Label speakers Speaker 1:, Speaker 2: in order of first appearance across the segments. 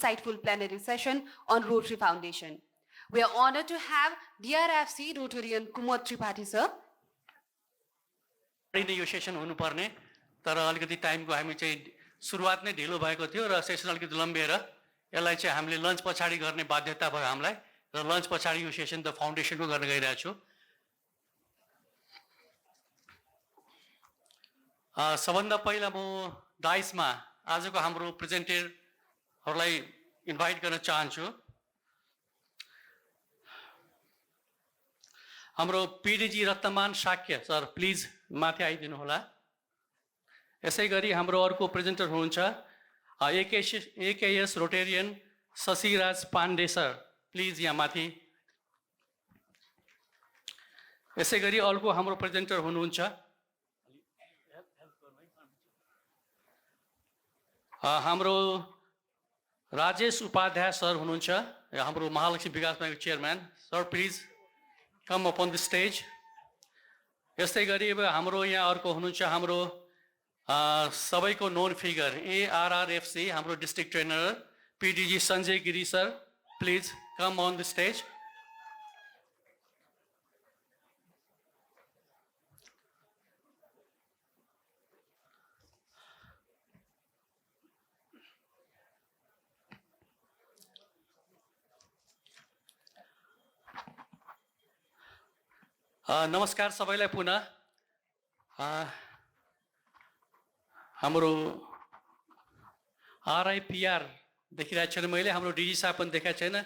Speaker 1: insightful plenary session on Rotary Foundation. We are honored to have DRFC Rotarian Kumar Tripathi sir.
Speaker 2: यो session हुनुपर्ने तर अलिकति टाइमको हामी चाहिँ सुरुवात नै ढिलो भएको थियो र सेसन अलिकति लम्बिएर यसलाई चाहिँ हामीले लन्च पछाडि गर्ने बाध्यता भयो हामीलाई र लन्च पछाडि यो सेसन त फाउन्डेसनको गर्न गइरहेको छु। सबभन्दा पहिला म डाइसमा आजको हाम्रो प्रेजेन्टरहरूलाई इन्भाइट गर्न चाहन्छु। हाम्रो PDG Ratnaman Shakya sir please माथि आइदिनु होला। यसै गरी हाम्रो अर्को प्रेजेन्टर हुनुहुन्छ AKS Rotarian Shashiraj Pandey sir please यहाँ माथि। यसै गरी अर्को हाम्रो प्रेजेन्टर हुनुहुन्छ हाम्रो राजेश उपाध्याय सर हुनुहुन्छ हाम्रो महालक्ष्मी विकास ब्याङ्कको chairman sir please come up on the stage. यस्तै गरी अब हाम्रो यहाँ अर्को हुनुहुन्छ हाम्रो सबैको नोन फिगर एआरआरएफसी हाम्रो district trainer PDG Sanjay Giri sir please come on the stage. नमस्कार सबैलाई पुनः। हाम्रो आरआईपीआर देखिरहेको छैन मैले, हाम्रो डिजी साहब पनि देखाएको छैन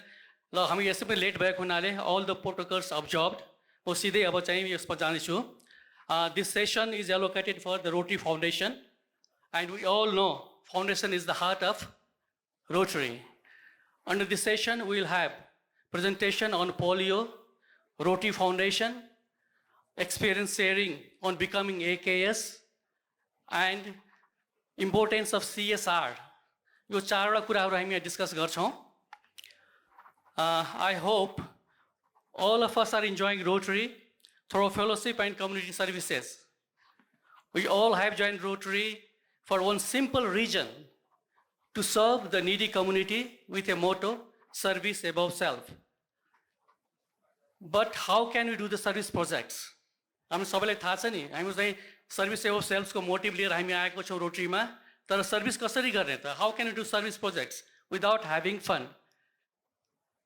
Speaker 2: ल। हामी यसै पनि लेट भएको हुनाले अल द प्रोटोकल्स अब्जर्भड म सिधै अब चाहिँ यसमा जानेछु। This session is allocated for the Rotary Foundation and we all know foundation is the heart of Rotary. Under this session we will have presentation on polio, Rotary Foundation, experience sharing on becoming AKS and importance of CSR. यो चारवटा कुराहरू हामी यहाँ discuss गर्छौँ। I hope all of us are enjoying Rotary through fellowship and community services. We all have joined Rotary for one simple reason, to serve the needy community with a motto, service above self. But how can we do the service projects? हामी सबैलाई थाहा छ नि, हामी चाहिँ service above सेल्फको motive लिएर हामी आएको छौँ रोटरीमा, तर सर्भिस कसरी गर्ने त? How can you do service projects without having fund?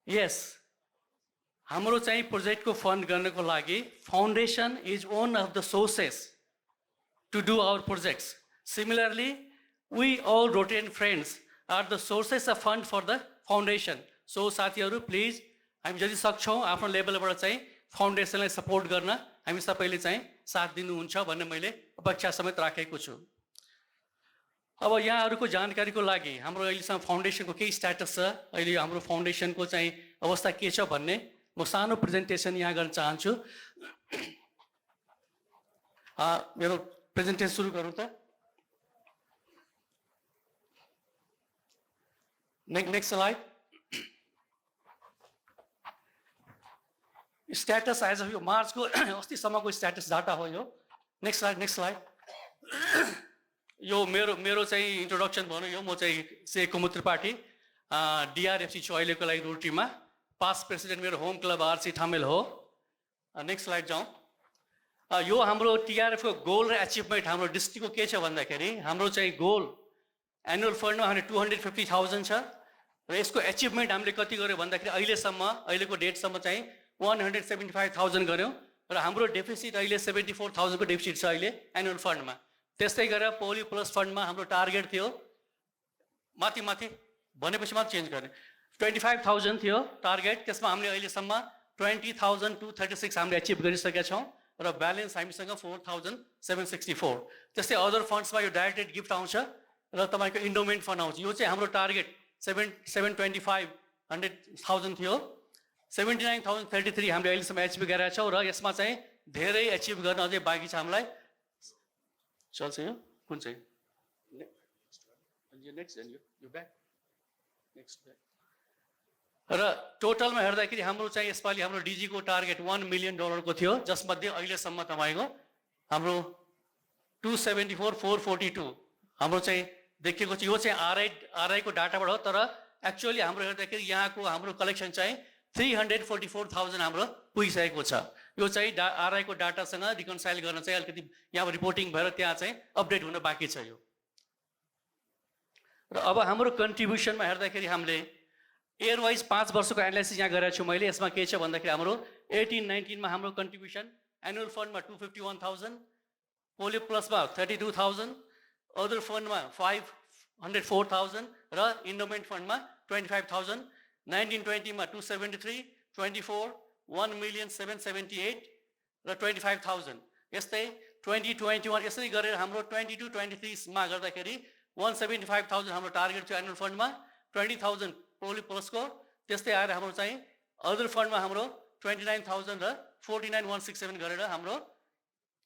Speaker 2: Yes, हाम्रो चाहिँ प्रोजेक्टको फन्ड गर्नको लागि foundation is one of the sources to do our projects. Similarly we all Rotarian friends are the sources of fund for the foundation. So साथीहरू please हामी जति सक्छौँ आफ्नो लेभलबाट चाहिँ फाउन्डेसनलाई सपोर्ट गर्न हामी सबैले चाहिँ साथ दिनुहुन्छ भन्ने मैले अपेक्षा समेत राखेको छु। अब यहाँहरूको जानकारीको लागि हाम्रो अहिलेसम्म फाउन्डेसनको केही स्ट्याटस छ, अहिले हाम्रो फाउन्डेसनको चाहिँ अवस्था के छ भन्ने म सानो प्रेजेन्टेसन यहाँ गर्न चाहन्छु। मेरो प्रेजेन्टेसन सुरु गरौँ त। Next slide. Status as of यो मार्चको अस्तिसम्मको स्ट्याटस डाटा हो यो। Next slide. यो मेरो चाहिँ इन्ट्रोडक्सन भनौँ, यो म चाहिँ से कुमुद त्रिपाठी डिआरएफसी छु अहिलेको लागि रोटरीमा। पास्ट प्रेसिडेन्ट मेरो होम क्लब आरसी ठामेल हो। नेक्स्ट स्लाइड जाउँ। यो हाम्रो टिआरएफको गोल र एचिभमेन्ट हाम्रो डिस्ट्रिक्टको के छ भन्दाखेरि हाम्रो चाहिँ गोल एनुअल फन्डमा हामीले 250,000 छ र यसको एचिभमेन्ट हामीले कति गर्यो भन्दाखेरि अहिलेको डेटसम्म चाहिँ 175,000 गऱ्यौँ र हाम्रो डेफिसिट अहिले 74,000 को डेफिसिट छ अहिले एनुअल फन्डमा। त्यस्तै गरेर पोलियो प्लस फन्डमा हाम्रो टार्गेट थियो माथि भनेपछि मात्र चेन्ज गर्ने 25,000 थियो टार्गेट, त्यसमा हामीले अहिलेसम्म 20,236 हामीले एचिभ गरिसकेका छौँ र ब्यालेन्स हामीसँग 4,764। त्यस्तै अदर फन्ड्समा यो डाइरेक्टेड गिफ्ट आउँछ र तपाईँको इन्डोमेन्ट फन्ड आउँछ। यो चाहिँ हाम्रो टार्गेट 725,000 थियो, 79,033 हामीले अहिलेसम्म एचिभ गरेका छौँ र यसमा चाहिँ धेरै एचिभ गर्न अझै बाँकी छ हामीलाई। चल्छ यो कुन चाहिँ र टोटलमा हेर्दाखेरि हाम्रो चाहिँ यसपालि हाम्रो डिजीको टार्गेट $1 मिलियन को थियो, जसमध्ये अहिलेसम्म तपाईँको हाम्रो 274,442 हाम्रो चाहिँ देखिएको छ। यो चाहिँ आरआईको डाटाबाट हो, तर एक्चुअली हाम्रो हेर्दाखेरि यहाँको हाम्रो कलेक्सन चाहिँ 344,000 हाम्रो पुगिसकेको छ। यो चाहिँ आरआईको डाटासँग रिकन्साइल गर्न चाहिँ अलिकति यहाँ रिपोर्टिङ भएर त्यहाँ चाहिँ अपडेट हुन बाँकी छ यो। र अब हाम्रो कन्ट्रिब्युसनमा हेर्दाखेरि हामीले इयर वाइज 5 वर्षको एनालाइसिस यहाँ गरेको छु मैले। यसमा के छ भन्दाखेरि हाम्रो 18-19 मा हाम्रो कन्ट्रिब्युसन एनुअल फन्डमा 251,000, पोलियो प्लसमा 32,000, अदर फन्डमा 504,000 र इन्डोमेन्ट फन्डमा 25,000, 19-20 मा 273, 24 1,778 र 25,000। यस्तै 20-21 यसरी गरेर हाम्रो 22-23 मा गर्दाखेरि 175,000 हाम्रो टार्गेट थियो एनुअल फन्डमा, 20,000 पोलियो प्लसको, त्यस्तै आएर हाम्रो चाहिँ अदर फन्डमा हाम्रो 29,000 र 49,167 गरेर हाम्रो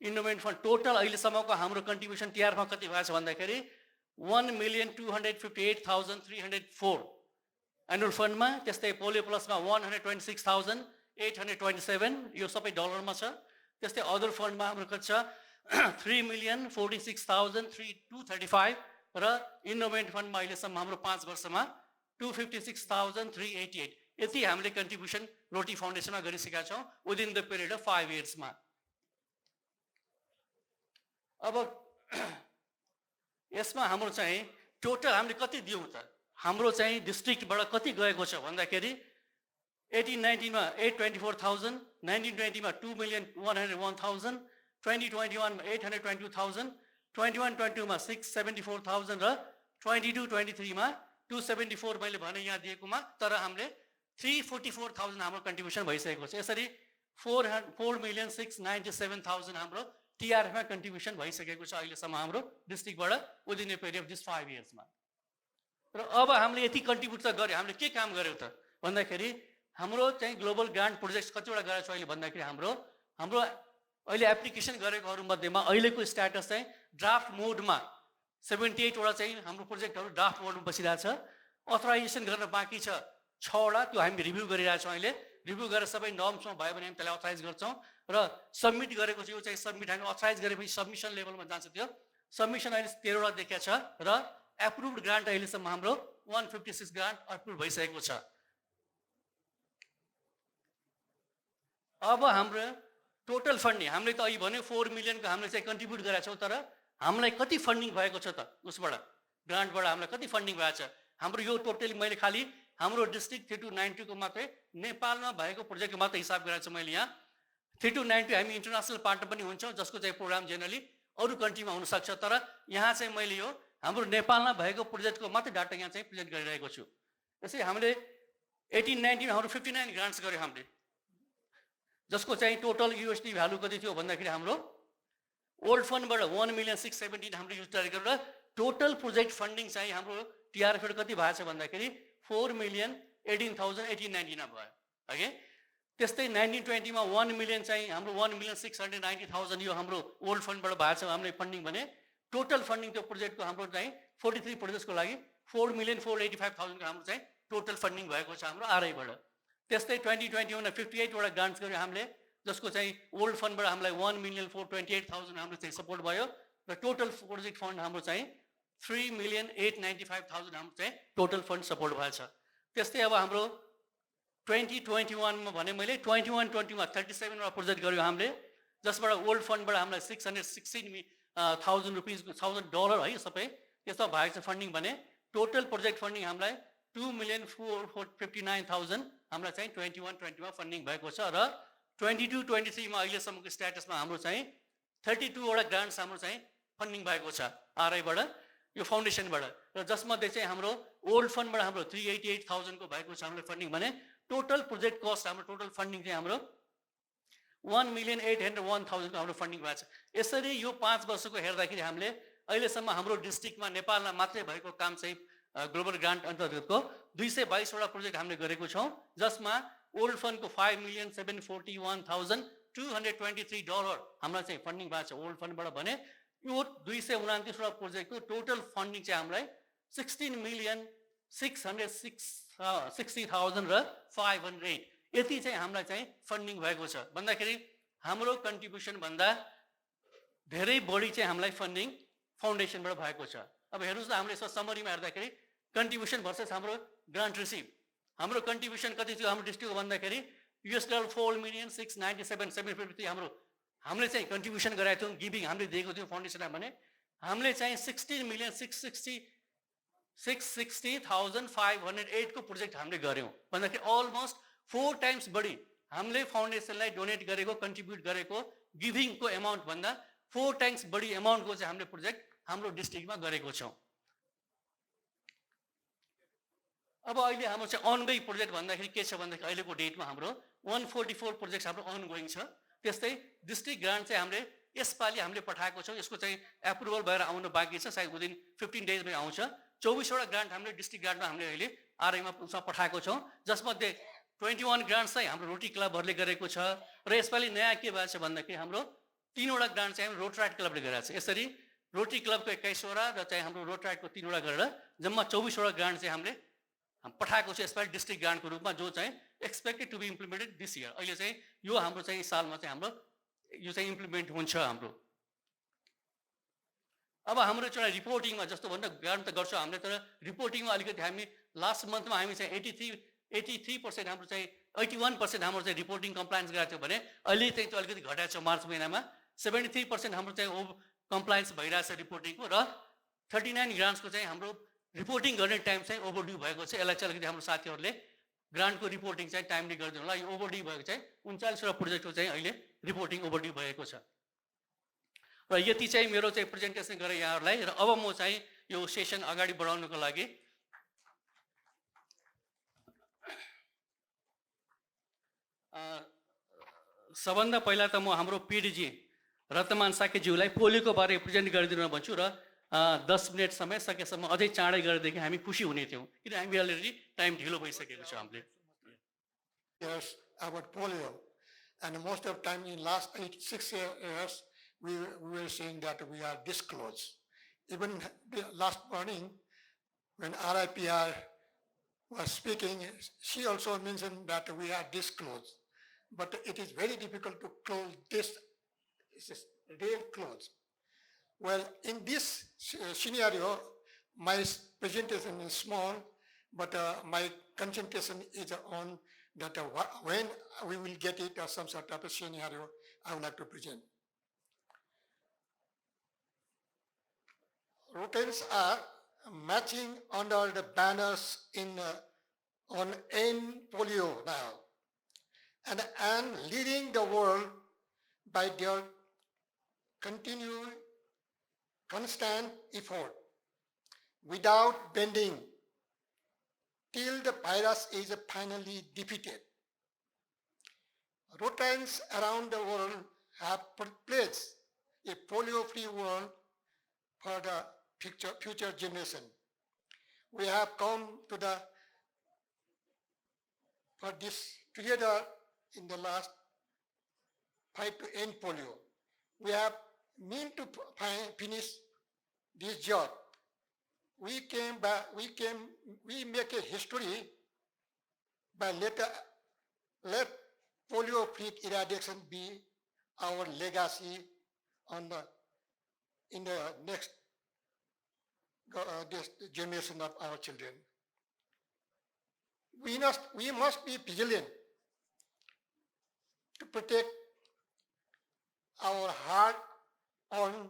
Speaker 2: इन्डोमेन्ट फन्ड टोटल अहिलेसम्मको हाम्रो कन्ट्रिब्युसन टिआरमा कति भएको छ भन्दाखेरि 1,258,304 एनुअल फन्डमा, त्यस्तै पोलियो प्लसमा 126,827 यो सबै डलरमा छ। त्यस्तै अदर फन्डमा हाम्रो कति छ 3,46,235 र इन्डोमेन्ट फन्डमा अहिलेसम्म हाम्रो 5 वर्षमा 256,388 यति हामीले कन्ट्रिब्युसन रोटी फाउन्डेसनमा गरिसकेका छौँ विदिन द पिरियड अफ 5 इयर्समा। अब यसमा हाम्रो चाहिँ टोटल हामीले कति दियौँ त, हाम्रो चाहिँ डिस्ट्रिक्टबाट कति गएको छ भन्दाखेरि 18-19 मा 824,000, 19-20 मा 2,101,000, 20-21 मा 822,000, 21-22 मा 674,000 र 22-23 मा 274 मैले भने यहाँ दिएकोमा, तर हामीले 344,000 हाम्रो कन्ट्रिब्युसन भइसकेको छ। यसरी 4,697,000 हाम्रो टिआरएफमा कन्ट्रिब्युसन भइसकेको छ अहिलेसम्म हाम्रो डिस्ट्रिक्टबाट within a period of this 5 इयर्समा। र अब हामीले यति कन्ट्रिब्युट त गऱ्यो, हामीले के काम गर्यो त भन्दाखेरि हाम्रो चाहिँ ग्लोबल ग्रान्ट प्रोजेक्ट कतिवटा गरेको छ अहिले भन्दाखेरि हाम्रो अहिले एप्लिकेसन गरेकोहरू मध्येमा अहिलेको स्ट्याटस चाहिँ ड्राफ्ट मोडमा 78 वटा चाहिँ हाम्रो प्रोजेक्टहरू ड्राफ्ट मोडमा बसिरहेको छ। अथराइजेसन गर्न बाँकी छ 6 वटा, त्यो हामी रिभ्यू गरिरहेछौँ अहिले। रिभ्यू गरेर सबै नर्म्समा भयो भने हामी त्यसलाई अथराइज गर्छौँ र सबमिट गरेको छ। यो चाहिँ सबमिट हामी अथराइज गरेपछि सबमिसन लेभलमा जान्छ। त्यो सबमिसन अहिले 13 वटा देखिएको छ र एप्रुभड ग्रान्ट अहिलेसम्म हाम्रो 156 ग्रान्ट एप्रुभ भइसकेको छ। अब हाम्रो टोटल फन्डिङ हामीले त अहिले भन्यो 4 मिलियनको हामीले चाहिँ कन्ट्रिब्युट गरेका छौँ, तर हामीलाई कति फन्डिङ भएको छ त उसबाट ग्रान्टबाट हामीलाई कति फन्डिङ भएको छ हाम्रो? यो टोटली मैले खालि हाम्रो डिस्ट्रिक्ट 3292 को मात्रै नेपालमा भएको प्रोजेक्टको मात्रै हिसाब गरेको छु मैले यहाँ। 3292 हामी इन्टरनेसनल पार्टनर पनि हुन्छौँ जसको चाहिँ प्रोग्राम जेनरली अरू कन्ट्रीमा हुनसक्छ, तर यहाँ चाहिँ मैले यो हाम्रो नेपालमा भएको प्रोजेक्टको मात्रै डाटा यहाँ चाहिँ प्रेजेन्ट गरिरहेको छु। त्यसै हामीले 18-19 हाम्रो 59 ग्रान्ट्स गऱ्यो हामीले, जसको चाहिँ टोटल युएसडी भ्यालु कति थियो भन्दाखेरि हाम्रो ओल्ड फन्डबाट 1,617,000 हाम्रो युज गरेर टोटल प्रोजेक्ट फन्डिङ चाहिँ हाम्रो टिआरएफबाट कति भएको छ भन्दाखेरि 4,18,018 भयो है। त्यस्तै 19-20 मा 1 मिलियन चाहिँ हाम्रो 1,690,000 यो हाम्रो ओल्ड फन्डबाट भएको छ हामीले फन्डिङ भने टोटल फन्डिङ त्यो प्रोजेक्टको हाम्रो चाहिँ 43 प्रोजेक्टको लागि 4,485,000 हाम्रो चाहिँ टोटल फन्डिङ भएको छ हाम्रो आरआईबाट। त्यस्तै 2021 मा 58 वटा ग्रान्ट्स गर्यो हामीले, जसको चाहिँ ओल्ड फन्डबाट हामीलाई 1,428,000 हाम्रो चाहिँ सपोर्ट भयो र टोटल प्रोजेक्ट फन्ड हाम्रो चाहिँ 3,895,000 हाम्रो चाहिँ टोटल फन्ड सपोर्ट भएको छ। त्यस्तै अब हाम्रो 2021 मा भने मैले 21-20 मा 37 वटा प्रोजेक्ट गर्यो हामीले, जसबाट ओल्ड फन्डबाट हामीलाई 616,000 रुपिस $1,000 है सबै त्यस्तो भएको छ फन्डिङ भने टोटल प्रोजेक्ट फन्डिङ हामीलाई 2,459,000 हामीलाई चाहिँ 21-20 मा फन्डिङ भएको छ। र 22-23 मा अहिलेसम्मको स्ट्याटसमा हाम्रो चाहिँ 32 वटा ग्रान्ट्स हाम्रो चाहिँ फन्डिङ भएको छ आरआईबाट यो फाउन्डेसनबाट, र जसमध्ये चाहिँ हाम्रो ओल्ड फन्डबाट हाम्रो 388,000 को भएको छ हाम्रो फन्डिङ भने टोटल प्रोजेक्ट कस्ट हाम्रो टोटल फन्डिङ चाहिँ हाम्रो 1,801,000 को हाम्रो फन्डिङ भएको छ। यसरी यो 5 वर्षको हेर्दाखेरि हामीले अहिलेसम्म हाम्रो डिस्ट्रिक्टमा नेपालमा मात्रै भएको काम चाहिँ ग्लोबल ग्रान्ट अन्तर्गतको 222 वटा प्रोजेक्ट हामीले गरेको छौँ, जसमा ओल्ड फन्डको $5,741,223 हामीलाई चाहिँ फन्डिङ भएको छ ओल्ड फन्डबाट भने यो 229 वटा प्रोजेक्टको टोटल फन्डिङ चाहिँ हामीलाई 16,660,000 र 508 यति चाहिँ हामीलाई चाहिँ फन्डिङ भएको छ भन्दाखेरि हाम्रो कन्ट्रिब्युसन भन्दा धेरै बढी चाहिँ हामीलाई फन्डिङ फाउन्डेसनबाट भएको छ। अब हेर्नुहोस् न हामीले यसो समरीमा हेर्दाखेरि कन्ट्रिब्युसन भर्सेस हाम्रो ग्रान्ट रिसिभ हाम्रो कन्ट्रिब्युसन कति थियो हाम्रो डिस्ट्रिक्टको भन्दाखेरि $4,697,750 हामीले चाहिँ कन्ट्रिब्युसन गरेका थियौँ गिभिङ हामीले दिएको थियौँ फाउन्डेसनलाई भने हामीले चाहिँ 16,660,508 को प्रोजेक्ट हामीले गऱ्यौँ भन्दाखेरि अलमोस्ट 4 टाइम्स बढी हामीले फाउन्डेसनलाई डोनेट गरेको कन्ट्रिब्युट गरेको गिभिङको एमाउन्ट भन्दा 4 टाइम्स बढी एमाउन्टको चाहिँ हामीले प्रोजेक्ट हाम्रो डिस्ट्रिक्टमा गरेको छौँ। अब अहिले हाम्रो चाहिँ अनगोइङ प्रोजेक्ट भन्दाखेरि के छ भन्दाखेरि अहिलेको डेटमा हाम्रो 144 प्रोजेक्ट हाम्रो अनगोइङ छ। त्यस्तै डिस्ट्रिक्ट ग्रान्ट चाहिँ हामीले यसपालि हामीले पठाएको छौँ, यसको चाहिँ एप्रुभल भएर आउनु बाँकी छ, सायद विदिन 15 डेजमै आउँछ। 24वटा ग्रान्ट हामीले डिस्ट्रिक्ट ग्रान्टमा हामीले अहिले आरआईमा पठाएको छौँ, जसमध्ये 21 ग्रान्ट चाहिँ हाम्रो रोटरी क्लबहरूले गरेको छ र यसपालि नयाँ के भएको छ भन्दाखेरि हाम्रो 3वटा ग्रान्ट चाहिँ हाम्रो रोटराइट क्लबले गरेको छ। यसरी रोटरी क्लबको 21वटा र चाहिँ हाम्रो रोटराइटको 3वटा गरेर जम्मा 24वटा ग्रान्ट चाहिँ हामीले पठाएको छ यसपालि डिस्ट्रिक्ट ग्रान्टको रूपमा, जो चाहिँ expected to be implemented this year. अहिले चाहिँ यो हाम्रो चाहिँ सालमा चाहिँ हाम्रो यो चाहिँ इम्प्लिमेन्ट हुन्छ हाम्रो। अब हाम्रो एउटा रिपोर्टिङमा जस्तो भन्दा ग्रान्ट त गर्छौँ हामीले, तर रिपोर्टिङमा अलिकति हामी लास्ट मन्थमा हामी चाहिँ 83% हाम्रो चाहिँ 81% हाम्रो चाहिँ रिपोर्टिङ कम्प्लायन्स गरेको थियो भने अहिले चाहिँ त्यो अलिकति घटाएको छ। मार्च महिनामा 73% हाम्रो चाहिँ कम्प्लायन्स भइरहेछ रिपोर्टिङको, र 39 ग्रान्ट्सको चाहिँ हाम्रो रिपोर्टिङ गर्ने टाइम चाहिँ ओभरड्यू भएको छ। यसलाई चाहिँ अलिकति हाम्रो साथीहरूले ग्रान्टको रिपोर्टिङ चाहिँ टाइमली गरिदिनु होला। यो ओभरड्यू भएको चाहिँ 39वटा प्रोजेक्टको चाहिँ अहिले रिपोर्टिङ ओभरड्यू भएको छ। र यति चाहिँ मेरो चाहिँ प्रेजेन्टेसन गरेँ यहाँहरूलाई। र अब म चाहिँ यो सेसन अगाडि बढाउनको लागि सबभन्दा पहिला त म हाम्रो पिडिजी रत्नमान साकेज्यूलाई पोलियोको बारे प्रेजेन्ट गरिदिन भन्छु र 10 मिनट समय सकेसम्म अझै चाँडै गरेदेखि हामी खुसी हुने थियौँ, किन हामी अलरेडी टाइम ढिलो भइसकेको छ हामीले।
Speaker 3: Years about polio, and most of the time in last 6 years we were saying that we are disclosed. Even last morning when RIPR was speaking, she also mentioned that we are disclosed, but it is very difficult to close this. This is real close. Well, in this scenario, my presentation is small, but my concentration is on that when we will get it or some sort of a scenario, I would like to present. Rotarians are marching under the banners on End Polio now, and leading the world by their continued constant effort without bending till the virus is finally defeated. Rotarians around the world have pledged a polio-free world for the future generation. We have come for this together in the last fight to end polio. We have mean to finish this job. We make a history by let polio-free eradication be our legacy in the next this generation of our children. We must be vigilant to protect our hard-earned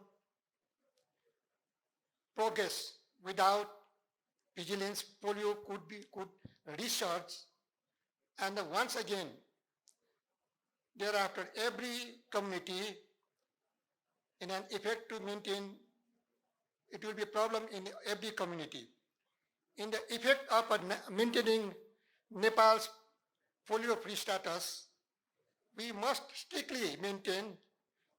Speaker 3: progress. Without vigilance, polio could resurge, and once again, thereafter, every community in an effort to maintain, it will be a problem in every community. In the effect of maintaining Nepal's polio-free status, we must strictly maintain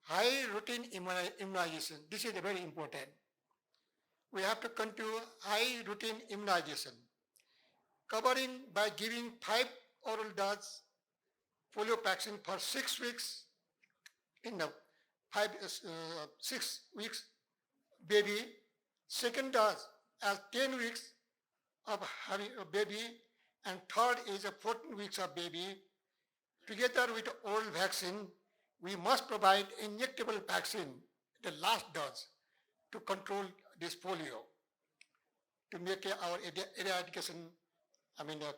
Speaker 3: high routine immunization. This is very important. We have to continue high routine immunization, covering by giving 5 oral doses polio vaccine for 6 weeks in the 6 weeks baby, second dose as 10 weeks of having a baby, and third is a 14 weeks of baby. Together with oral vaccine, we must provide injectable vaccine, the last dose, to control this polio, to make our eradication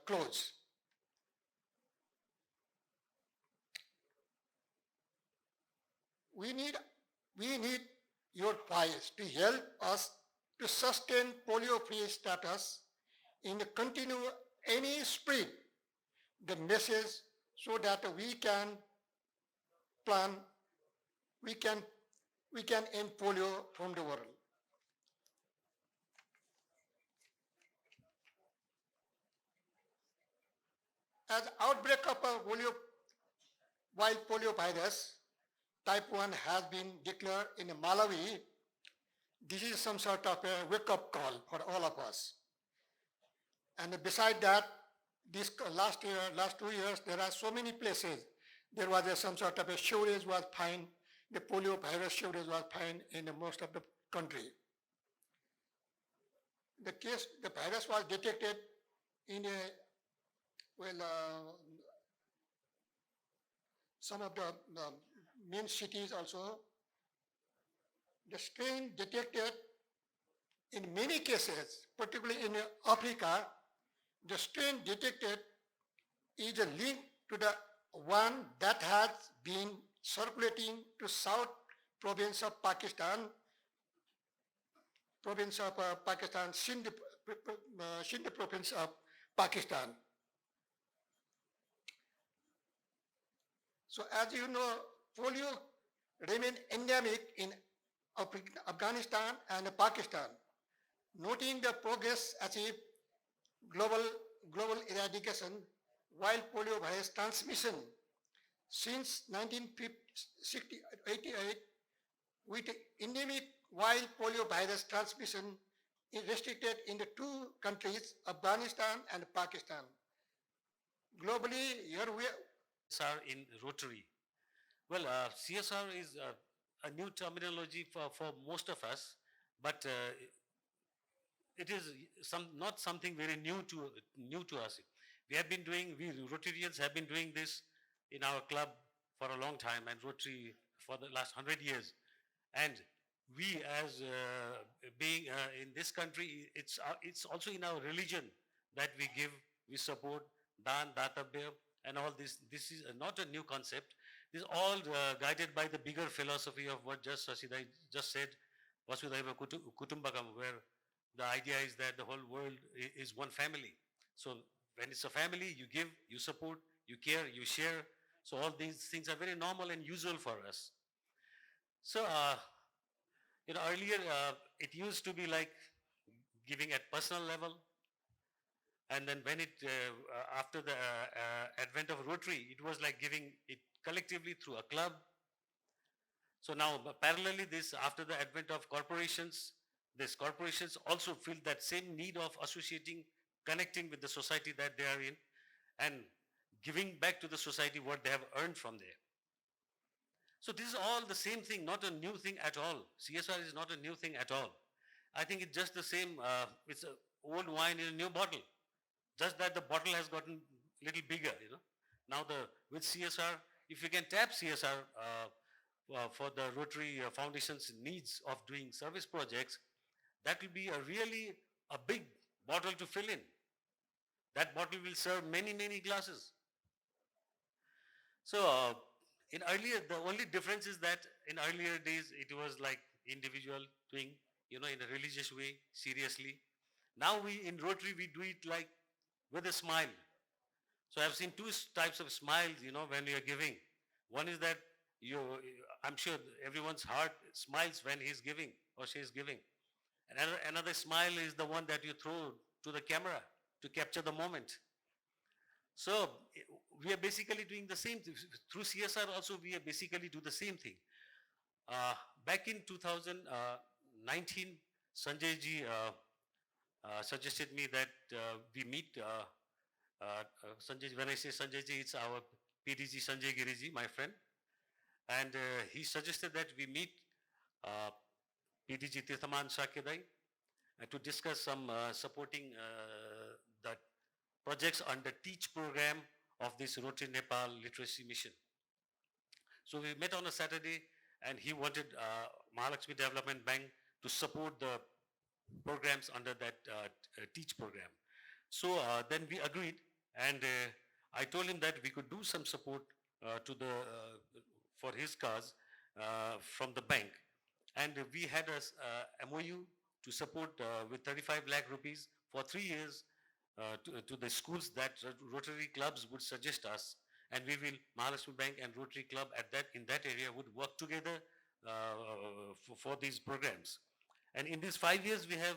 Speaker 3: clothes. We need your voice to help us to sustain polio-free status and continue any spread the message so that we can plan, we can end polio from the world. As outbreak of wild polio virus, type 1 has been declared in Malawi. This is some sort of a wake-up call for all of us. And beside that, this last 2 years, there are so many places. There was some sort of a shortage was found. The polio virus shortage was found in most of the country. The virus was detected in some of the main cities also. The strain detected in many cases, particularly in Africa, the strain detected is a link to the one that has been circulating to South province of Pakistan, Sindh province of Pakistan. So as you know, polio remained endemic in Afghanistan and Pakistan. Noting the progress achieved, global eradication, wild polio virus transmission since 1988, with endemic wild polio virus transmission is restricted in the two countries, Afghanistan and Pakistan. Globally, here we
Speaker 4: CSR in Rotary. Well, CSR is a new terminology for most of us, but it is not something very new to us. We Rotarians have been doing this in our club for a long time, and Rotary for the last 100 years. And we, as being in this country, it's also in our religion that we support Dan, Databir, and all this. This is not a new concept. This is all guided by the bigger philosophy of what just Sasidai just said, Vasudhaiva Kutumbakam, where the idea is that the whole world is one family. So when it's a family, you give, you support, you care, you share. So all these things are very normal and usual for us. So, earlier it used to be like giving at personal level. And then when after the advent of Rotary, it was like giving it collectively through a club. So now, parallelly, after the advent of corporations, these corporations also feel that same need of associating, connecting with the society that they are in, and giving back to the society what they have earned from there. So this is all the same thing, not a new thing at all. CSR is not a new thing at all. I think it's just the same, it's an old wine in a new bottle. Just that the bottle has gotten a little bigger, Now with CSR, if you can tap CSR for the Rotary Foundation's needs of doing service projects, that will be really a big bottle to fill in. That bottle will serve many, many glasses. So the only difference is that in earlier days, it was like individual doing, in a religious way, seriously. Now in Rotary, we do it like with a smile. So I've seen two types of smiles, when you're giving. One is that I'm sure everyone's heart smiles when he's giving or she's giving. Another smile is the one that you throw to the camera to capture the moment. So we are basically doing the same thing. Through CSR also, we are basically do the same thing. Back in 2019, Sanjay ji suggested me that we meet, Sanjay, when I say Sanjay ji, it's our PDG Sanjay Giriji, my friend. And he suggested that we meet PDG Tirthaman Shakidai to discuss some supporting the projects under TEACH program of this Rotary Nepal literacy mission. So we met on a Saturday, and he wanted Mahalakshmi Development Bank to support the programs under that TEACH program. So then we agreed, and I told him that we could do some support for his cause from the bank, and we had a MOU to support with 35 lakh rupees for 3 years to the schools that Rotary clubs would suggest us, and we will Mahalakshmi Bank and Rotary Club in that area would work together for these programs. And in these 5 years, we have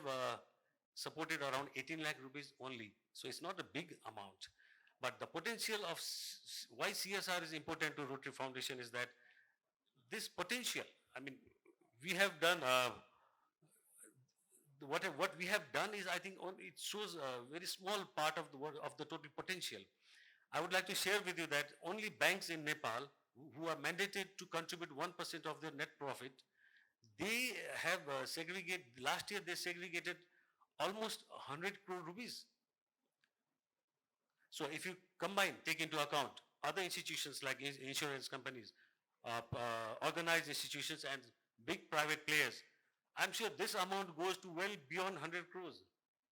Speaker 4: supported around 18 lakh rupees only. So it's not a big amount. But the potential of why CSR is important to Rotary Foundation is that this potential, I mean, we have done, what we have done is, I think, it shows a very small part of the total potential. I would like to share with you that only banks in Nepal who are mandated to contribute 1% of their net profit, they have last year they segregated almost 100 crore rupees. So if you take into account other institutions like insurance companies, organized institutions and big private players, I'm sure this amount goes to well beyond 100 crores,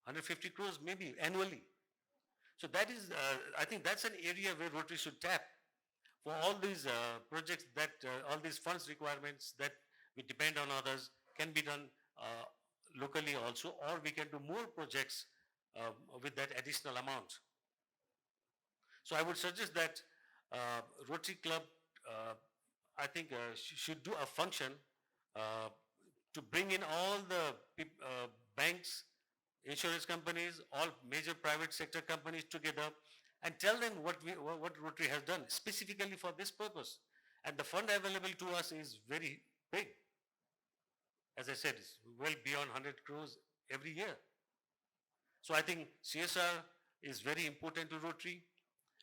Speaker 4: 150 crores maybe annually. So that is, I think that's an area where Rotary should tap for all these projects that, all these funds requirements that we depend on others can be done locally also, or we can do more projects with that additional amount. So I would suggest that Rotary Club, I think, should do a function to bring in all the banks, insurance companies, all major private sector companies together and tell them what Rotary has done specifically for this purpose. And the fund available to us is very big. As I said, it's well beyond 100 crores every year. So I think CSR is very important to Rotary,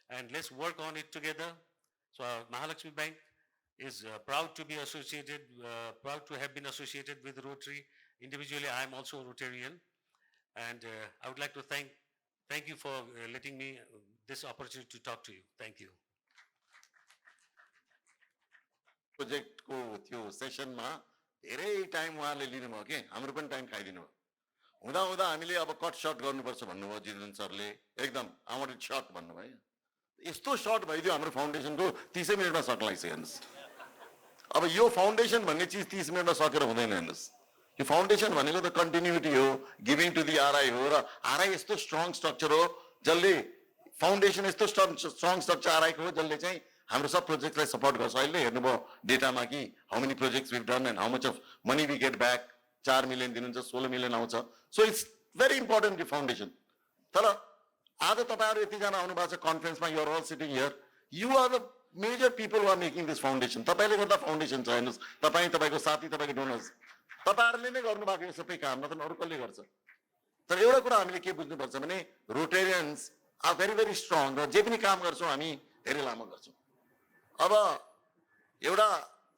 Speaker 4: and let's work on it together. So Mahalakshmi Bank is proud to be associated, proud to have been associated with Rotary. Individually, I am also a Rotarian, and I would like to thank you for letting me this opportunity to talk to you. Thank you.
Speaker 5: Project को त्यो सेसनमा धेरै time उहाँले लिनुभयो के हाम्रो पनि time खाइदिनु भयो हुँदा हुँदा हामीले अब कट शट गर्नुपर्छ भन्नुभयो जितेन्द्र सरले एकदम आई वान्ट इट शट भन्नुभयो यस्तो शट भइदियो हाम्रो फाउन्डेसनको 30 मिनेटमा सक लाग्छ हेर्नुस् अब यो फाउन्डेसन भन्ने चीज 30 मिनेटमा सकेर हुँदैन हेर्नुस् यो फाउन्डेसन भनेको त कन्टिन्युटी हो गिभिङ टु दि आरआई हो र आरआई यस्तो स्ट्रङ स्ट्रक्चर हो जसले फाउन्डेसन यस्तो स्ट्रङ स्ट्रक्चर आरआई को हो जसले चाहिँ हाम्रो सब प्रोजेक्टलाई सपोर्ट गर्छ अहिले हेर्नुभयो डेटामा कि how many projects we done and how much of money we get back 4 million दिनुहुन्छ 16 मिलियन आउँछ सो इट्स भेरी इम्पोर्टेन्ट यो फाउन्डेसन तर आज तपाईहरु यति जना आउनु भएको छ कन्फरेन्समा you are all sitting here you are the major people who are making this foundation तपाईले गर्दा फाउन्डेसन छ हेर्नुस् तपाईको साथी तपाईको डोनर्स तपाईहरुले नै गर्नु भएको यो सबै काम न त अरु कसले गर्छ तर एउटा कुरा हामीले के बुझ्नु पर्छ भने Rotarians are very very strong र जे पनि काम गर्छौं हामी धेरै लामो गर्छौं अब एउटा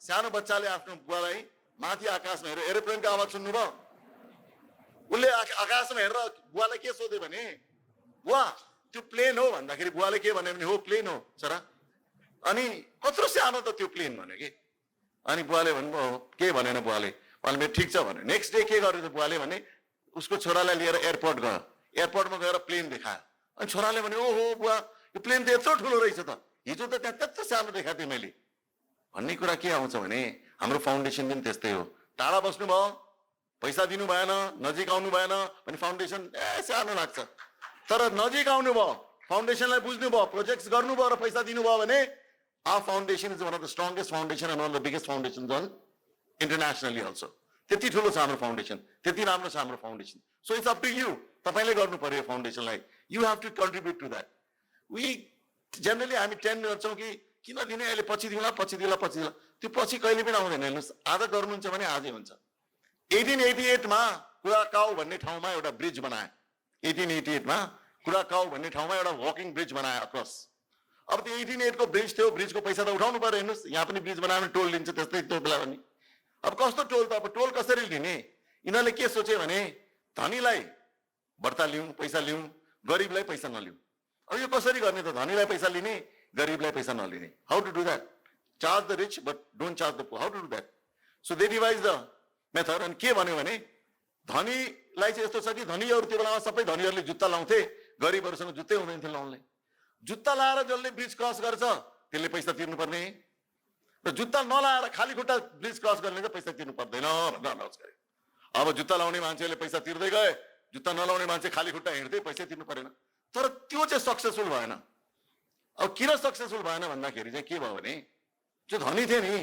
Speaker 5: सानो बच्चाले आफ्नो बुवालाई माथि आकाशमा हेरेर एरोप्लेनको आवाज सुन्नुभयो उले आकाशमा हेरेर बुवालाई के सोध्यो भने बुवा त्यो प्लेन हो भन्दाखेरि बुवाले के भन्यो भने हो प्लेन हो छोरा अनि कत्रो सानो त त्यो प्लेन भन्यो के अनि बुवाले भन्नुभयो के भनेन बुवाले भने ठीक छ भन्यो नेक्स्ट डे के गर्यो त बुवाले भने उसको छोरालाई लिएर एयरपोर्ट गयो एयरपोर्टमा गएर प्लेन देखायो अनि छोराले भन्यो ओहो बुवा यो प्लेन त यत्रो ठुलो रहेछ त हिजो त त्यहाँ त्यत्रो सानो देखाएको थिएँ मैले भन्ने कुरा के आउँछ भने हाम्रो फाउन्डेसन पनि त्यस्तै हो टाढा बस्नु भयो पैसा दिनु भएन नजिक आउनु भएन भने फाउन्डेसन सानो लाग्छ तर नजिक आउनु भयो फाउन्डेसनलाई बुझ्नु भयो प्रोजेक्ट्स गर्नु भयो र पैसा दिनु भयो भने our foundation is one of the strongest foundation and one of the biggest foundation on internationally also त्यति ठुलो छ हाम्रो फाउन्डेसन त्यति राम्रो छ हाम्रो foundation so it's up to you तपाईले गर्नु पर्यो फाउन्डेसनलाई you have to contribute to that we generally हामी टेन्ड गर्छौं कि किन दिने अहिले पछि दिउँला त्यो पछि कहिले पनि आउँदैन हेर्नुस् आज गर्नुहुन्छ भने आजै हुन्छ 1888 मा कुराकाउ भन्ने ठाउँमा एउटा ब्रिज बनाए 1888 मा कुराकाउ भन्ने ठाउँमा एउटा वकिङ ब्रिज बनाए अक्रस अब त्यो 1888 को ब्रिज थियो ब्रिजको पैसा त उठाउनु पर्यो हेर्नुस् यहाँ पनि ब्रिज बनायो भने टोल लिन्छ त्यस्तै त्यो बेला पनि अब कस्तो टोल त अब टोल कसरी लिने यिनीहरूले के सोचे भने धनीलाई बढ्ता लिउँ पैसा लिउँ गरिबलाई पैसा नलिउँ अब यो कसरी गर्ने त धनीलाई पैसा लिने गरिबलाई पैसा नलिने how to do that charge the rich but don't charge the poor how to do that so they devise the method अनि के भन्यो भने धनीलाई चाहिँ यस्तो छ कि धनीहरु त्यो बेलामा सबै धनीहरुले जुत्ता लाउँथे गरिबहरूसँग जुत्तै हुँदैन थियो लाउनलाई। जुत्ता लाएर जसले ब्रिज क्रस गर्छ त्यसले पैसा तिर्नुपर्ने र जुत्ता नलाएर खाली खुट्टा ब्रिज क्रस गर्ने चाहिँ पैसा तिर्नु पर्दैन भनेर अनाउन्स गरे। अब जुत्ता लाउने मान्छेले पैसा तिर्दै गए, जुत्ता नलाउने मान्छे खाली खुट्टा हिँड्दै पैसा तिर्नु परेन। तर त्यो चाहिँ सक्सेसफुल भएन। अब किन सक्सेसफुल भएन भन्दाखेरि चाहिँ के भयो भने जो धनी थिए नि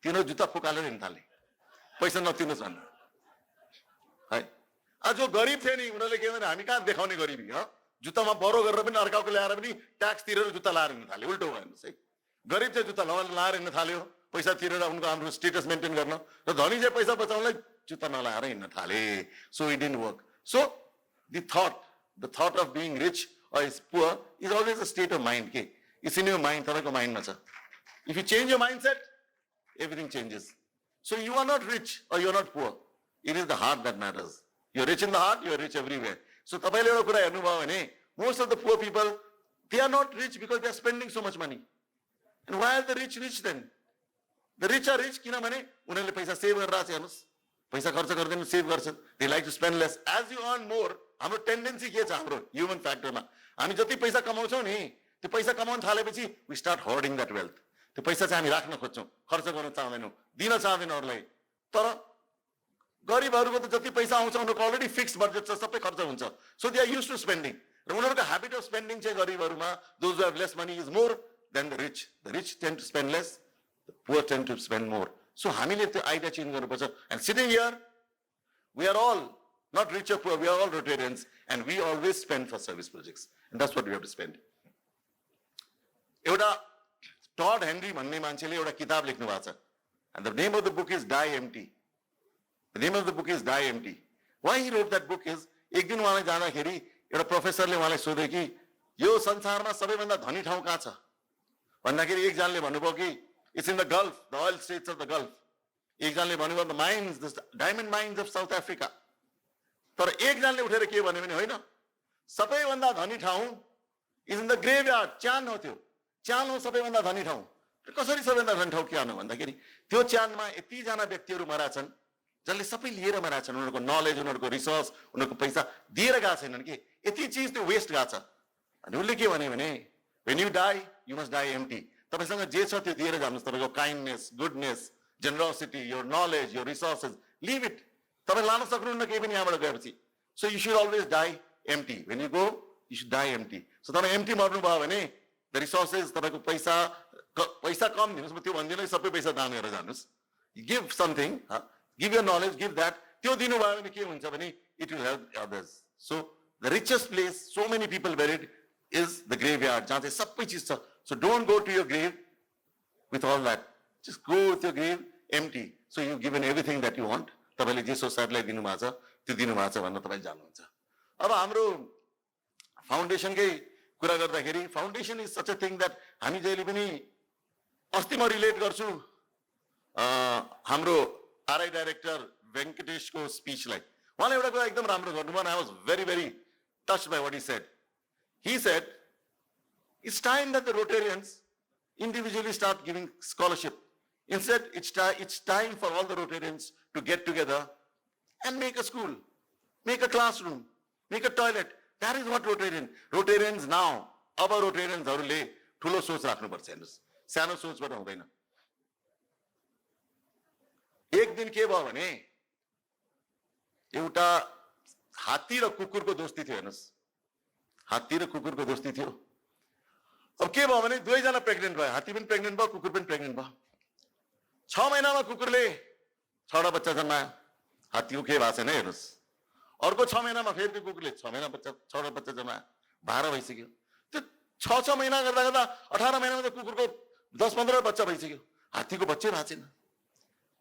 Speaker 5: तिनीहरू जुत्ता फुकालेर हिँड्न थाले पैसा नतिर्नुहोस् भनेर है। जो गरिब थिए नि उनीहरूले के भने हामी कहाँ देखाउने गरिबी जुत्तामा बरो गरेर पनि अर्काको ल्याएर पनि ट्याक्स तिरेर जुत्ता लाएर हिँड्न थाल्यो। उल्टो भयो हेर्नुहोस् है। गरिब चाहिँ जुत्ता लाएर हिँड्न थाल्यो पैसा तिरेर उनको हाम्रो स्टेटस मेन्टेन गर्न, र धनी चाहिँ पैसा बचाउनलाई जुत्ता नलाएर हिँड्न थाले। So it didn't work. So the thought of being rich or is poor is always a state of mind. Okay? It's in your mind. तपाईँको माइन्डमा छ। If you change your mindset, everything changes. So you are not rich or you are not poor. It is the heart that matters. You are rich in the heart, you are rich everywhere. So तपाईँले एउटा कुरा हेर्नुभयो भने most of the poor people, they are not rich because they are spending so much money. And why are the rich then? The rich are rich किनभने उनीहरूले पैसा save गरेर राखेको छ। हेर्नुहोस् पैसा खर्च गर्दैन, सेभ गर्छन्। They like to spend less. As you earn more, हाम्रो टेन्डेन्सी के छ हाम्रो ह्युमन फ्याक्टरमा, हामी जति पैसा कमाउँछौँ नि त्यो पैसा कमाउन थालेपछि we start hoarding that wealth. त्यो पैसा चाहिँ हामी राख्न खोज्छौँ, खर्च गर्न चाहँदैनौँ, दिन चाहँदैनौँ अरूलाई। तर गरिबहरूको त जति पैसा आउँछ उनीहरूको अलरेडी फिक्स बजेट छ, सबै खर्च हुन्छ। So they are use to spending. र उनीहरूको ह्याबिट अफ स्पेन्डिङ चाहिँ गरिबहरूमा those who have less money is more than the rich. The rich tend to spend less, the poor tend to spend more. So हामीले त्यो idea change गर्नुपर्छ। And sitting here we are all not rich or poor, we are all Rotarians and we always spend for service projects. And that's what we have to spend. एउटा टड Henry भन्ने मान्छेले एउटा किताब लेख्नु भएको छ। And the name of the book is Die Empty. The name of the book is Die Empty. Why he wrote that book is एक दिन उहाँले जाँदाखेरि एउटा प्रोफेसरले उहाँलाई सोध्यो कि यो संसारमा सबैभन्दा धनी ठाउँ कहाँ छ भन्दाखेरि एकजनाले भन्नुभयो कि it's in the Gulf, the oil states of the Gulf. एकजनाले भन्नुभयो the mines, the diamond mines of South Africa. तर एकजनाले उठेर के भन्यो भने होइन, सबैभन्दा धनी ठाउँ इज इन द ग्रेभयार्ड, च्यान हो। त्यो च्यान हो सबैभन्दा धनी ठाउँ। कसरी सबैभन्दा धनी ठाउँ के हो भन्दाखेरि त्यो च्यानमा यतिजना व्यक्तिहरू मराछन् जसले सबै लिएर मराछन्। उनीहरूको नलेज, उनीहरूको रिसोर्स, उनीहरूको पैसा दिएर गएको छैनन् कि यति चिज त्यो वेस्ट गएको छ। अनि उसले के भन्यो भने when you die you must die empty. तपाईँसँग जे छ त्यो दिएर जानुहोस्। तपाईँको kindness, goodness, generosity, your knowledge, your resources, leave it. तपाईँ लान सक्नुहुन्न केही पनि यहाँबाट गएपछि। So you should always die empty. When you go you should die empty. So तपाईँ एम्प्टी मर्नुभयो भने द रिसोर्सेस, तपाईँको पैसा कम दिनुहोस्, म त्यो भन्दिनँ सबै पैसा दान गरेर जानुहोस्। Give something, give your knowledge, give that. त्यो दिनुभयो भने के हुन्छ भने it will help others. So the richest place, so many people buried is the graveyard, जहाँ चाहिँ सबै चिज छ। So don't go to your grave with all that, just go with your grave empty. So you given everything that you want. तपाईँले जे सोसाइटीलाई दिनुभएको छ त्यो दिनुभएको छ भनेर तपाईँ जान्नुहुन्छ। अब हाम्रो फाउन्डेसनकै कुरा गर्दाखेरि foundation is such a thing that हामी जहिले पनि, अस्ति म रिलेट गर्छु हाम्रो आरआई डाइरेक्टर वेङ्कटेशको स्पिचलाई। उहाँले एउटा कुरा एकदम राम्रो गर्नुभयो। I was very very touched by what he said. He said, it's time that the Rotarians individually start giving scholarship. Instead, it's time for all the Rotarians to get together and make a school, make a classroom, make a toilet. That is what Rotarians now, अब Rotariansहरूले ठुलो सोच राख्नुपर्छ। हेर्नुहोस्, सानो सोचबाट हुँदैन। एक दिन के भयो भने एउटा हात्ती र कुकुरको दोस्ती थियो। हेर्नुहोस्, हात्ती र कुकुरको दोस्ती थियो। अब के भयो भने दुवैजना प्रेग्नेन्ट भयो, हात्ती पनि प्रेग्नेन्ट भयो, कुकुर पनि प्रेग्नेन्ट भयो। 6 महिनामा कुकुरले 6वटा बच्चा जन्मायो, हात्तीको के भएको छैन। हेर्नुहोस्, अर्को 6 महिनामा फेरि त्यो कुकुरले 6वटा बच्चा जन्मायो, 12 भइसक्यो। त्यो 6 महिना गर्दा गर्दा 18 महिनामा त कुकुरको 10-15 बच्चा भइसक्यो, हात्तीको बच्चै भएको छैन।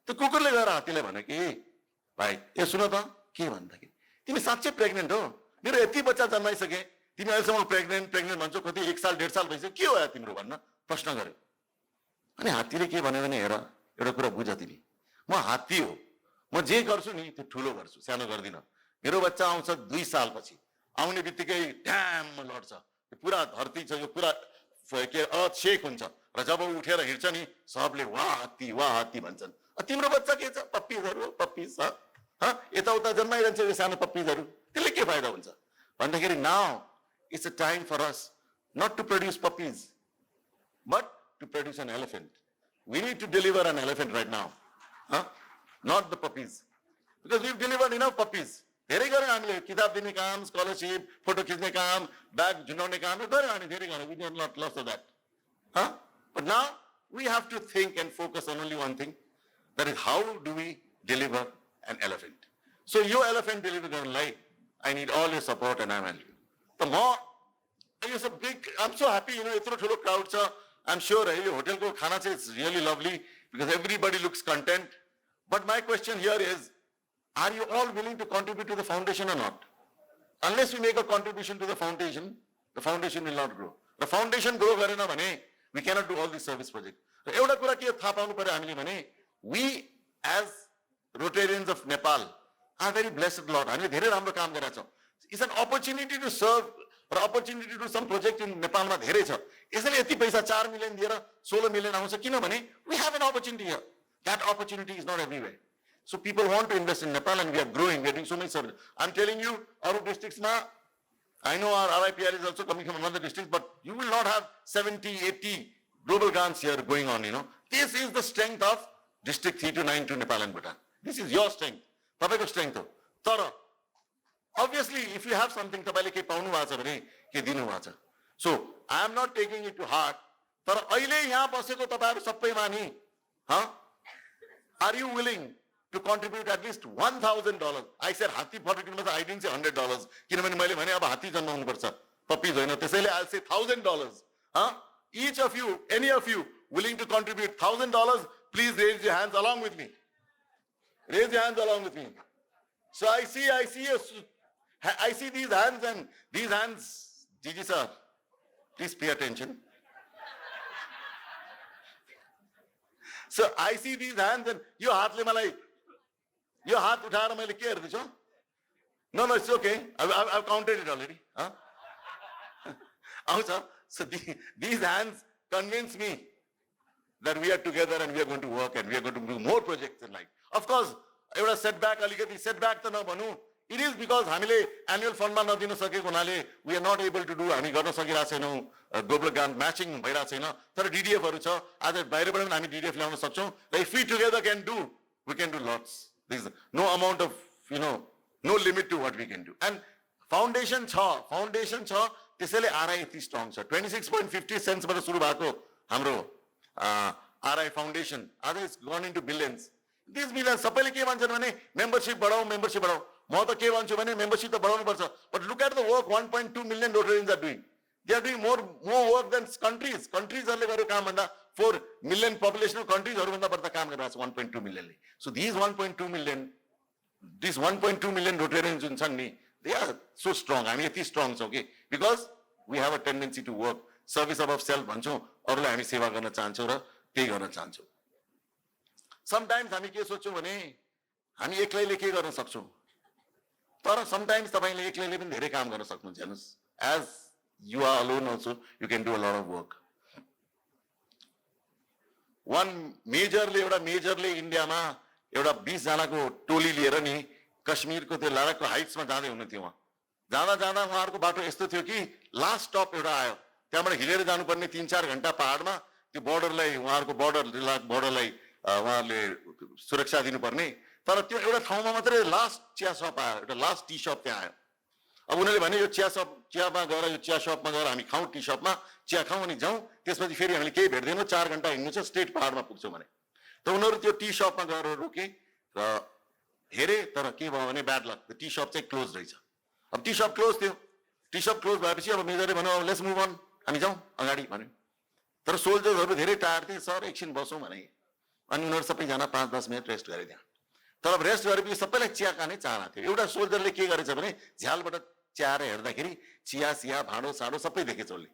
Speaker 5: त्यो कुकुरले गएर हात्तीलाई भन्यो कि भाइ ए सुन त, के भन्दाखेरि तिमी साँच्चै प्रेग्नेन्ट हो, मेरो यति बच्चा जन्माइसके, तिमी अहिलेसम्म प्रेग्नेन्ट भन्छौ, कति 1 साल 1.5 साल भइसक्यो, के हो तिम्रो भन्न प्रश्न गर्यो। अनि हात्तीले के भन्यो भने हेर एउटा कुरा बुझ, तिमी म हात्ती हो, म जे गर्छु नि त्यो ठुलो गर्छु, सानो गर्दिनँ। मेरो बच्चा आउँछ 2 सालपछि, आउने बित्तिकै ड्याम लड्छ, पुरा धरती छ यो पुरा के अर्थ शेक हुन्छ, र जब उठेर हिँड्छ नि सबले वाह हात्ती भन्छन्। तिम्रो बच्चा के छ, पप्पिजहरू पप्पिज यताउता जन्माइरहन्छ यो सानो पप्पिजहरू, त्यसले के फाइदा हुन्छ भन्दाखेरि now it's a time for us not to produce puppies, but to produce an elephant. We need to deliver an elephant right now, huh? Not the puppies. Because we've delivered enough puppies. धेरै गऱ्यौँ हामीले किताब दिने काम, scholarship, photo खिच्ने काम, bag झुन्डाउने काम गऱ्यौँ हामी धेरै गऱ्यौँ. We did not lots of that. Huh? But now we have to think and focus on only one thing. That is, how do we deliver an elephant? So your elephant delivery गर्नलाई I need all your support and I'm helping you. The more, it's a big, I'm so happy, यत्रो ठुलो crowd छ. I'm sure यो होटलको खाना चाहिँ it's really lovely because everybody looks content. But my question here is, are you all willing to contribute to the foundation or not? Unless we make a contribution to the foundation will not grow. The foundation grow गरेन भने we cannot do all these service projects. र एउटा कुरा के थाहा पाउनु पर्यो हामीले भने, we as Rotarians of Nepal are very blessed lot. हामीले धेरै राम्रो काम गरेका छौँ. It's an opportunity to serve or opportunity to do some project in Nepal मा धेरै छ. यसैले यति पैसा 4 million दिएर 16 million आउँछ किनभने we have an opportunity here. That opportunity is not everywhere. So people want to invest in Nepal and we are growing, we are doing so many services. I'm telling you, our districts ma, I know our RIPR is also coming from another district, but you will not have 70, 80 global grants here going on, This is the strength of District 3 to 9 to Nepal and Bhutan. This is your strength. Tapaiko strength ho. Tara, obviously, if you have something, tapaile ke paunu bhacha bhane, ke dinu bhacha. So, I am not taking it to heart. Tara, aile yaha baseko tapaharu sabai mani, are you willing to contribute at least $1,000? I said, Hathi particular, I didn't say $100. किनभने मैले भने अब हात्ती जन्माउनु पर्छ, puppies होइन, त्यसैले I'll say $1,000. Each of you, any of you, willing to contribute $1,000, please raise your hands along with me. Raise your hands along with me. So I see these hands and these hands, Gigi sir, please pay attention. So I see these hands and your heart उठाएर मैले के हेर्दैछु? No, it's okay. I've counted it already. So these hands convince me that we are together and we are going to work and we are going to do more projects in life. Of course, एउटा setback त नभनौँ. It is because हामीले annual fund मा नदिन सकेको हुनाले we are not able to do, हामी गर्न सकिरहेको छैनौँ, global grant matching भइरहेको छैन. तर DDF हरू छ, आज बाहिरबाट पनि हामी DDF ल्याउन सक्छौँ. If we together can do, we can do lots. There is no amount of, no limit to what we can do. And foundation छ, त्यसैले RI यति strong छ. 26.50 cents बाट सुरु भएको हाम्रो RI foundation, आज it's gone into billions. These billions, सबैले के भन्छन् भने membership बढाऊ. म त के भन्छु भने membership त बढाउनु पर्छ. But look at the work 1.2 million Rotarians are doing. They are doing more work than countries. Countries-हरुले गरेको काम भन्दा 4 million population countries-हरुभन्दा बढ्ता काम गरिरहेको छ 1.2 million. So these 1.2 million Rotarians जुन छन् नि, they are so strong. हामी यति strong छौँ कि because we have a tendency to work. Service above self भन्छौँ, अरूलाई हामी सेवा गर्न चाहन्छौँ र त्यही गर्न चाहन्छौँ. Sometimes हामी के सोच्छौँ भने हामी एक्लैले के गर्न सक्छौँ. तर sometimes तपाईले एक्लैले पनि धेरै काम गर्न सक्नुहुन्छ. हेर्नुस्, as you are alone also, you can do a lot of work. One majorly इन्डियामा एउटा 20 जनाको टोली लिएर नि कश्मीरको त्यो लडाकको हाइट्समा जाँदै हुनु थियो. जाँदा उहाँहरुको बाटो यस्तो थियो कि लास्ट स्टप एउटा आयो. त्यहाँबाट हिलेर जानुपर्ने 3-4 घण्टा पहाडमा त्यो बोर्डरलाई उहाँहरुको बोर्डरलाई उहाँहरुले सुरक्षा दिनुपर्ने. तर त्यो एउटा ठाउँमा मात्रै लास्ट चिया शप आयो, एउटा लास्ट टी शप त्यहाँ आयो. अब उनीहरूले भने यो चियामा गएर यो चिया शपमा गएर हामी खाउँ, टी शपमा चिया खाउँ अनि जाउँ, त्यसपछि फेरि हामीले केही भेट्दैनौँ, 4 घण्टा हिँड्नु छ, स्ट्रेट पहाडमा पुग्छौँ भने. त उनीहरू त्यो टी शपमा गएर रोके र हेरे, तर के भयो भने ब्याड लक, टी शप चाहिँ क्लोज रहेछ. अब टी शप क्लोज थियो. टी शप क्लोज भएपछि अब मेजरले भन्यो लेट्स मुभ अन, हामी जाउँ अगाडि भन्यो. तर सोल्जर्सहरू धेरै टायर्ड थिए, सर एकछिन बसौँ भने. अनि उनीहरू सबैजना 5-10 मिनट रेस्ट गरे त्यहाँ. तर अब रेस्ट गरेपछि सबैलाई चिया खाने चाहना थियो. एउटा सोल्जरले के गरेछ भने झ्यालबाट चियाएर हेर्दाखेरि चिया भाँडो साडो सबै देखेछ उसले.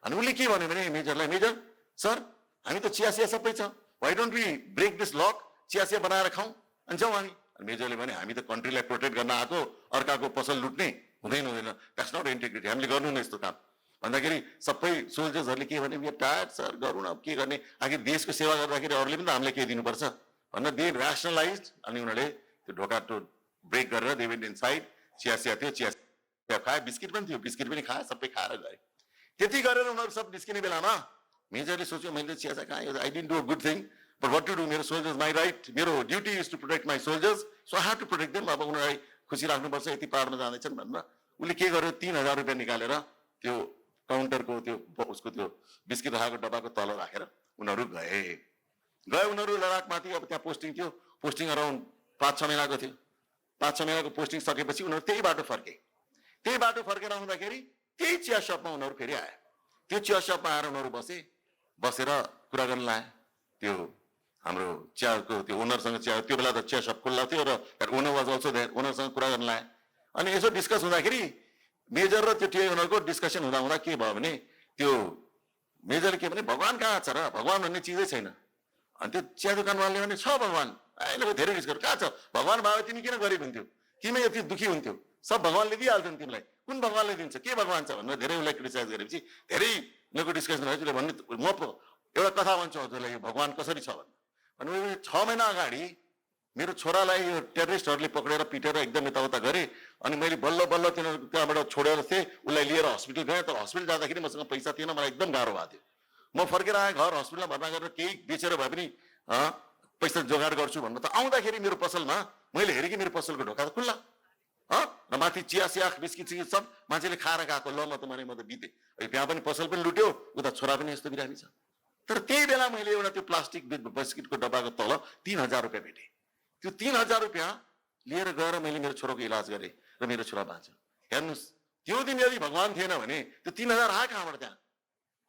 Speaker 5: अनि उसले के भन्यो भने मेजरलाई, मेजर सर हामी त चिया सबै छ, why don't we break this lock, चिया बनाएर खाउँ अनि जाउँ हामी. मेजरले भने हामी त कन्ट्रीलाई प्रोटेक्ट गर्न आएको, अर्काको पसल लुट्ने हुँदैन, द्याट्स नट इन्टिग्रिटी, हामीले गर्नु न यस्तो काम भन्दाखेरि सबै सोल्जर्सहरूले के भने वी आर टायर्ड सर, गरौँ न, अब के गर्ने, आखिर देशको सेवा गर्दाखेरि अरूले पनि त हामीलाई केही दिनुपर्छ भनेर दे ऱ्यासनलाइज. अनि उनीहरूले त्यो ढोका ब्रेक गरेर दे वेन्ट इनसाइड, चिया थियो, चिया त्यहाँ खाए बिस्किट पनि थियो, बिस्किट पनि खाए, सबै खाएर गए। त्यति गरेर उनीहरू सब निस्किने बेलामा मेजरले सोच्यो मैले चिया चाहिँ खाएँ, I didn't do a good thing, but what to do, मेरो सोल्जर्स माई राइट, मेरो duty is to protect my soldiers, so I have to protect them. अब उनीहरूलाई खुसी राख्नुपर्छ, यति पाहाडमा जाँदैछन् भनेर उसले के गर्यो, 3000 रुपियाँ निकालेर त्यो काउन्टरको त्यो उसको त्यो बिस्किट राखेको डब्बाको तल राखेर उनीहरू गए उनीहरू लडाकमाथि। अब त्यहाँ पोस्टिङ थियो, पोस्टिङ अराउन्ड 5-6 महिनाको थियो। 5-6 महिनाको पोस्टिङ सकेपछि उनीहरू त्यही बाटो फर्केर आउँदाखेरि त्यही चिया सपमा उनीहरू फेरि आए। त्यो चिया सपमा आएर उनीहरू बसेर कुरा गर्न लाए। त्यो हाम्रो चियाको त्यो ओनरसँग, चिया त्यो बेला त चिया सप खुल्ला थियो र ओनर वाज अल्सो देयर, ओनरसँग कुरा गर्न लाए। अनि यसो डिस्कस हुँदाखेरि मेजर र त्यो टिए ओनरको डिस्कसन हुँदा के भयो भने त्यो मेजरले के भने भगवान कहाँ छ र, भगवान भन्ने चिजै छैन। अनि त्यो चिया दोकानवालाले भने छ भगवान, अहिले धेरै डिस्कस कहाँ छ, भगवान भए तिमी किन गरिब हुन्थ्यो, किन यति दुखी हुन्थ्यो, सब भगवानले दिइहाल्थ्यो तिमीलाई, कुन भगवानले दिन्छ, के भगवान छ भनेर धेरै उसलाई क्रिटिसाइज गरेपछि धेरै उनीहरूको डिस्कसन भएपछि भन्ने म एउटा कथा भन्छु हजुरलाई, यो भगवान कसरी छ भने 6 महिना अगाडि मेरो छोरालाई यो टेररिस्टहरूले पक्रेर पिटेर एकदम यताउता गरे। अनि मैले बल्ल तिनीहरू त्यहाँबाट छोडेर थिएँ, उसलाई लिएर हस्पिटल गएँ। तर हस्पिटल जाँदाखेरि मसँग पैसा थिएन, मलाई एकदम गाह्रो भएको थियो। म फर्केर आएँ घर, हस्पिटलमा भर्ना गरेर केही बेचेर भए पनि पैसा जोगाड गर्छु भन्नु त आउँदाखेरि मेरो पसलमा मैले हेरेँ कि मेरो पसलको ढोका त खुल्ला, र माथि चिया सिया बिस्किट सिस्किट सब मान्छेले खाएर गएको। ल म त बितेँ, त्यहाँ पनि पसल पनि लुट्यो, उता छोरा पनि यस्तो बिरामी छ। तर त्यही बेला मैले एउटा त्यो प्लास्टिक बिस्किटको डब्बाको तल 3000 रुपियाँ भेटेँ। त्यो 3000 रुपियाँ लिएर गएर मैले मेरो छोराको इलाज गरेँ र मेरो छोरा बाँच्यो। हेर्नुहोस्, त्यो दिन यदि भगवान थिएन भने त्यो 3000 आयो कहाँबाट त्यहाँ,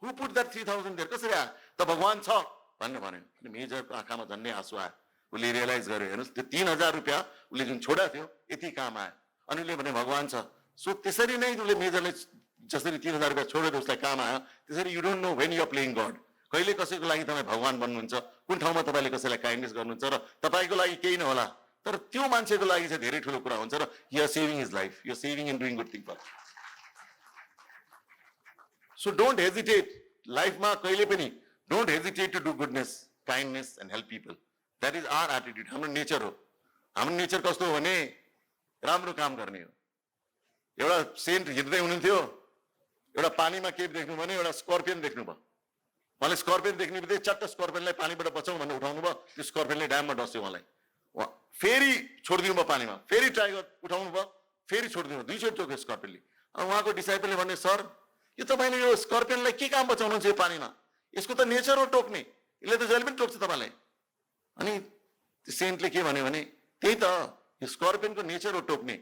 Speaker 5: हु पुट द्याट 3000 देयर, कसरी आयो त, भगवान छ भनेर भन्यो। अनि मेजरको आँखामा झन्डै आँसु आयो, उसले रियलाइज गर्यो हेर्नुहोस् त्यो 3000 रुपियाँ उसले जुन छोडा थियो यति काम आयो। अनि उसले भने भगवान छ। सो त्यसरी नै उसले मेजरले जसरी 3000 रुपियाँ छोडेर उसलाई काम आयो, त्यसरी you don't know when you are playing God, कहिले कसैको लागि तपाईँ भगवान बन्नुहुन्छ, कुन ठाउँमा तपाईँले कसैलाई काइन्डनेस गर्नुहुन्छ र तपाईँको लागि केही नहोला, तर त्यो मान्छेको लागि चाहिँ धेरै ठुलो कुरा हुन्छ र you are saving his life, you are saving and doing good thing for. So don't hesitate लाइफमा, कहिले पनि don't hesitate to do goodness, kindness and help people. That is our attitude, हाम्रो नेचर हो। हाम्रो नेचर कस्तो हो भने राम्रो काम गर्ने हो। एउटा सेन्ट हिँड्दै हुनुहुन्थ्यो, एउटा पानीमा के देख्नु भने एउटा स्कर्पियन देख्नुभयो। उहाँले स्कर्पियन देख्ने बित्तिकै चट्ट स्कर्पियनलाई पानीबाट बचाउँ भनेर उठाउनु भयो, त्यो स्कर्पियनले ड्याममा डस्यो उहाँलाई। फेरि छोडिदिनु भयो पानीमा, फेरि ट्राई उठाउनु भयो, फेरि छोडिदिनु भयो, 2 चोटि टोक्यो स्कर्पियनले। अनि उहाँको डिसाइपलले भने सर यो तपाईँले यो स्कर्पियनलाई के काम बचाउनुहुन्छ यो पानीमा, यसको त नेचर हो टोक्ने, यसले त जहिले पनि टोक्छ तपाईँलाई। अनि सेन्टले के भन्यो भने त्यही त, यो स्कर्पियनको नेचर हो टोक्ने,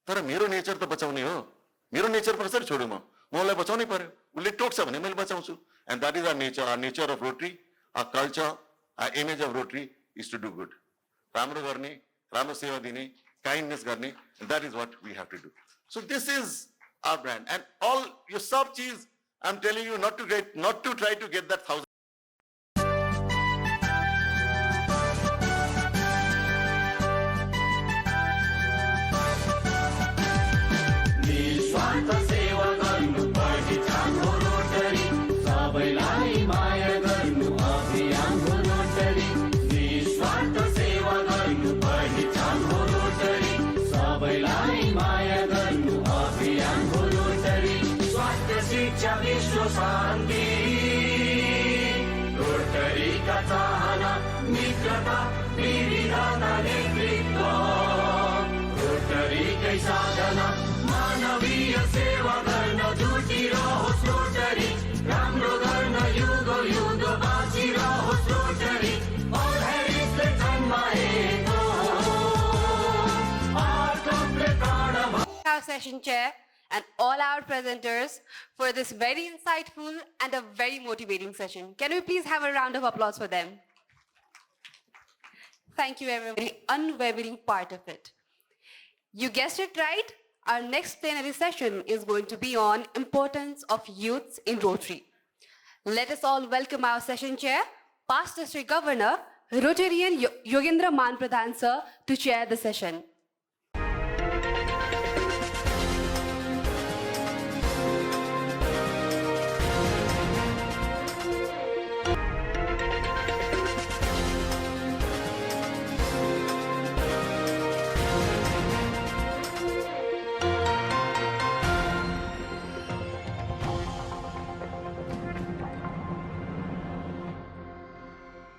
Speaker 5: तर मेरो नेचर त बचाउने हो, मेरो नेचर कसरी छोडु, म उसलाई बचाउनै पर्यो, उसले टोक्छ भने मैले बचाउँछु। And that is our nature of Rotary, our culture, our image of Rotary is to do good, राम्रो गर्ने, राम्रो सेवा दिने, काइन्डनेस गर्ने, that is what we have to do. So this is our brand and all यो सब चिज I am telling you not to try to get that 1000।
Speaker 6: विश्व शान्ति रोटरी का चाहना, मित्रता, विविधता, नेतृत्व रोटरी कै साधना, मानवीय सेवा गर्न जुटिरहोस् रोटरी, राम्रो गर्न युग युग बाँचिरहोस् रोटरी, all हेरिसले जन्माएको आर्कमले प्राण।
Speaker 1: Our session chair and all our presenters for this very insightful and a very motivating session. Can we please have a round of applause for them? Thank you everybody, unwavering part of it. You guessed it right, our next plenary session is going to be on importance of youths in Rotary. Let us all welcome our session chair, Past District Governor, Rotarian Yogendra Man Pradhan sir, to chair the session.